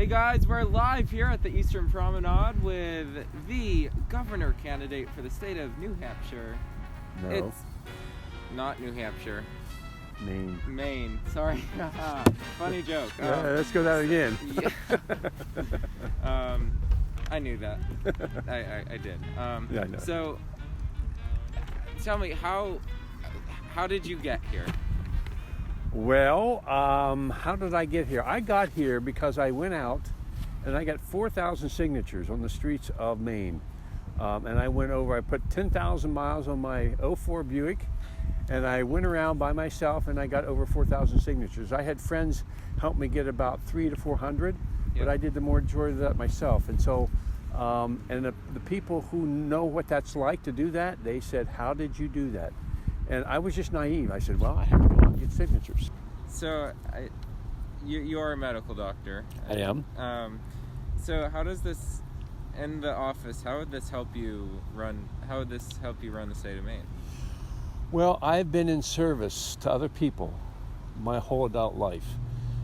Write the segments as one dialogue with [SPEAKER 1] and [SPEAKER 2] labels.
[SPEAKER 1] Hey guys, we're live here at the Eastern Promenade with the governor candidate for the state of New Hampshire.
[SPEAKER 2] No.
[SPEAKER 1] It's not New Hampshire.
[SPEAKER 2] Maine.
[SPEAKER 1] Maine. Sorry. Funny joke.
[SPEAKER 2] Let's go that again.
[SPEAKER 1] Yeah. I knew that. I did.
[SPEAKER 2] Yeah, I know.
[SPEAKER 1] So, tell me, how did you get here?
[SPEAKER 2] Well, how did I get here? I got here because I went out and I got 4,000 signatures on the streets of Maine. And I went over, I put 10,000 miles on my 04 Buick, and I went around by myself and I got over 4,000 signatures. I had friends help me get about 300 to 400, but I did the majority of that myself. And so, the people who know what that's like to do that, they said, "How did you do that?" And I was just naive. I said, "Well, I have to go out and get signatures."
[SPEAKER 1] So, you are a medical doctor.
[SPEAKER 2] I am.
[SPEAKER 1] So how does this, in the office, how would this help you run the state of Maine?
[SPEAKER 2] Well, I've been in service to other people my whole adult life.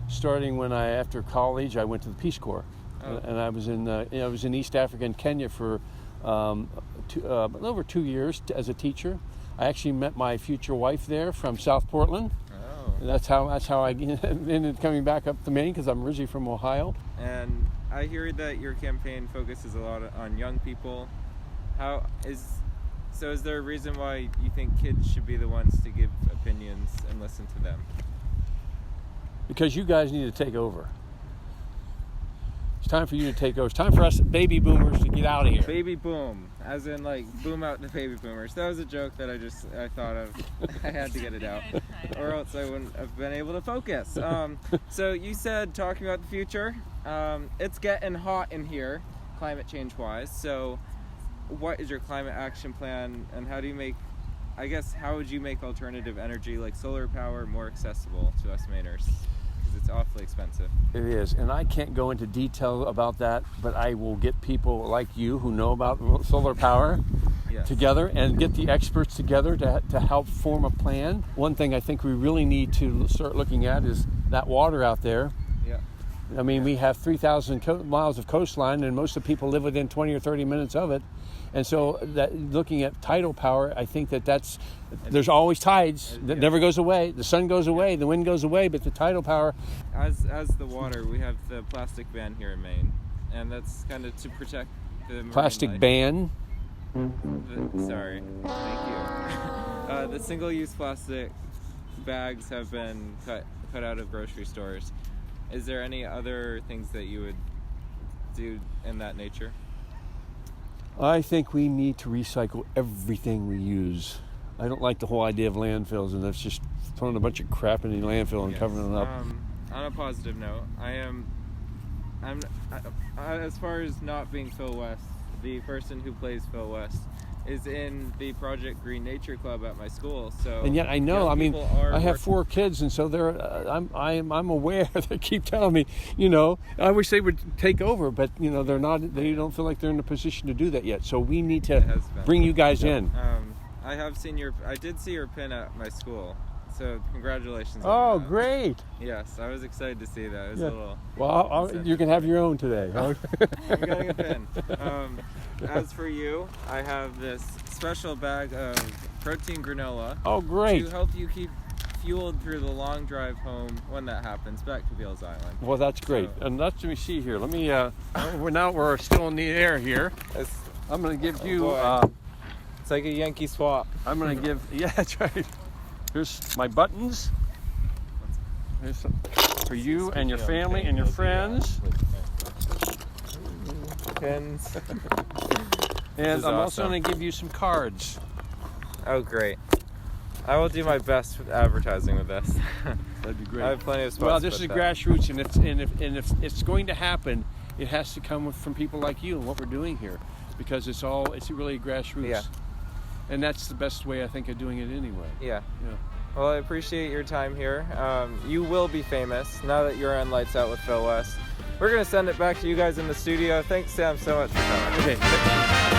[SPEAKER 2] Starting when after college, I went to the Peace Corps, and I was in East Africa and Kenya for over 2 years as a teacher. I actually met my future wife there from South Portland.
[SPEAKER 1] Oh.
[SPEAKER 2] And that's how I ended up coming back up to Maine, because I'm originally from Ohio.
[SPEAKER 1] And I hear that your campaign focuses a lot on young people. Is there a reason why you think kids should be the ones to give opinions and listen to them?
[SPEAKER 2] Because you guys need to take over. It's time for you to take over. It's time for us baby boomers to get out of here.
[SPEAKER 1] Baby boom, as in like boom out the baby boomers. That was a joke that I thought of. I had to get it out, or else I wouldn't have been able to focus. So you said, talking about the future, it's getting hot in here, climate change wise. So what is your climate action plan, and how would you make alternative energy like solar power more accessible to us Mainers? It's awfully expensive.
[SPEAKER 2] It is, and I can't go into detail about that, but I will get people like you who know about solar power together and get the experts together to help form a plan. One thing I think we really need to start looking at is that water out there.
[SPEAKER 1] Yeah.
[SPEAKER 2] I mean, we have 3,000 miles of coastline, and most of the people live within 20 or 30 minutes of it. And so looking at tidal power, I think there's always tides. That never goes away. The sun goes away, the wind goes away, but the tidal power.
[SPEAKER 1] As the water, we have the plastic ban here in Maine, and that's kind of to protect the marine
[SPEAKER 2] Plastic
[SPEAKER 1] life.
[SPEAKER 2] ban?
[SPEAKER 1] Sorry, thank you. The single-use plastic bags have been cut out of grocery stores. Is there any other things that you would do in that nature?
[SPEAKER 2] I think we need to recycle everything we use. I don't like the whole idea of landfills, and that's just throwing a bunch of crap in the landfill and covering it up.
[SPEAKER 1] On a positive note, I'm as far as not being Phil West, the person who plays Phil West is in the Project Green Nature Club at my school. So,
[SPEAKER 2] and yet I know. I mean, I have 4 kids, and so I'm aware. They keep telling me, I wish they would take over, but they're not. They don't feel like they're in a position to do that yet. So we need to bring you guys in.
[SPEAKER 1] I did see your pin at my school. So congratulations.
[SPEAKER 2] Oh, great!
[SPEAKER 1] Yes, I was excited to see that. It was a little.
[SPEAKER 2] Well, you can have your own today.
[SPEAKER 1] I'm getting a pin. As for you, I have this special bag of protein granola.
[SPEAKER 2] Oh, great!
[SPEAKER 1] To help you keep fueled through the long drive home when that happens, back to Beals Island.
[SPEAKER 2] Well, that's great. And let me see here. Let me. We're still in the air here. I'm going to give you.
[SPEAKER 1] It's like a Yankee swap.
[SPEAKER 2] I'm going to give. Yeah, that's right. Here's my buttons. Here's some for you and your family and your friends.
[SPEAKER 1] Pins.
[SPEAKER 2] And I'm also going to give you some cards.
[SPEAKER 1] Oh, great. I will do my best with advertising with this.
[SPEAKER 2] That'd be great.
[SPEAKER 1] I have plenty of spots.
[SPEAKER 2] Well, this is Grassroots, and if it's going to happen, it has to come from people like you and what we're doing here, because it's really grassroots.
[SPEAKER 1] Yeah.
[SPEAKER 2] And that's the best way, I think, of doing it anyway.
[SPEAKER 1] Yeah. Well, I appreciate your time here. You will be famous now that you're on Lights Out with Phil West. We're going to send it back to you guys in the studio. Thanks, Sam, so much for coming.
[SPEAKER 2] Okay.